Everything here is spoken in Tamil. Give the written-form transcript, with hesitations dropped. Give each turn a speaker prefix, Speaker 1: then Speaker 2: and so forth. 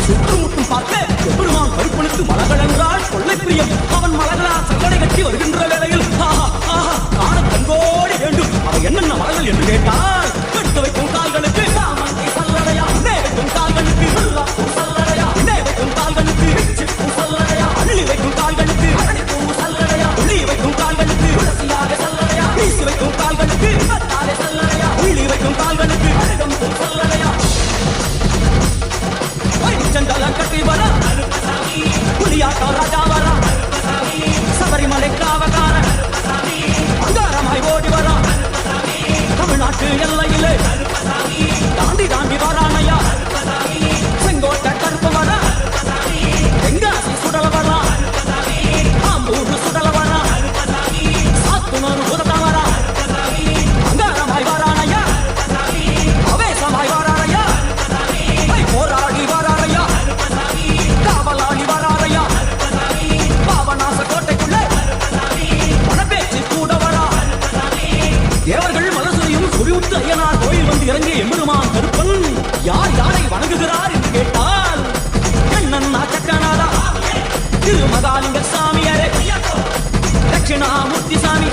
Speaker 1: சுற்றுமுற்றும் பார்க்க எம்பெருமான் கருப்பனுக்கு மலர்கள் என்றால் கொள்ளை பிரியம். அவன் மலர்களால் சல்லடை கட்டி வருகின்ற வேளையில் காண கண்கோடி வேண்டும். அவை என்னென்ன மலர்கள் என்று கேட்டால் எடுத்து வைக்கும் கால்களுக்கு சல்லடையா, வைக்கும் கால்களுக்கு சல்லடையா, வைக்கும் கால்களுக்கு சல்லடையா, அள்ளி வைக்கும் கால்களுக்கு சல்லடையா, உள்ளி வைக்கும் கால்களுக்கு சல்லடையா, வீசி வைக்கும் கால்களுக்கு சல்லடையா, உள்ளி வைக்கும் கால்களுக்கு சல்லடையா. चंदला कटी बरा पुलियाटा राजा बरा सबरीमலை காவகார அங்காரமாய் ஓடி வரா தமிழ்நாட்டு எல்லையிலே தாண்டி தாண்டி வரானையா செங்கோட்டை கருப்பு வரா தெங்காசி சுடல வரா ஆம்பூர் சுடல வரா சாத்துனூர் உதட்ட வரா அங்காரமாய் வரானையா அவேசமாய் வரானையா போராடி வரா காவலாளி வராரையா பாவநாச கோட்டைக்குள்ளே மனப்பேச்சு கூட வரா தேவர்கள் மலசையும் குறிவுட்டு ஐயனார் கோயில் வந்து இறங்கிய எம்பெருமான் கருப்பன் யார் யாரை வணங்குகிறார் என்று கேட்டால் கண்ணன் சக்கநாதா திருமகாலிங்க சாமியாரே தட்சிணாமூர்த்தி சாமி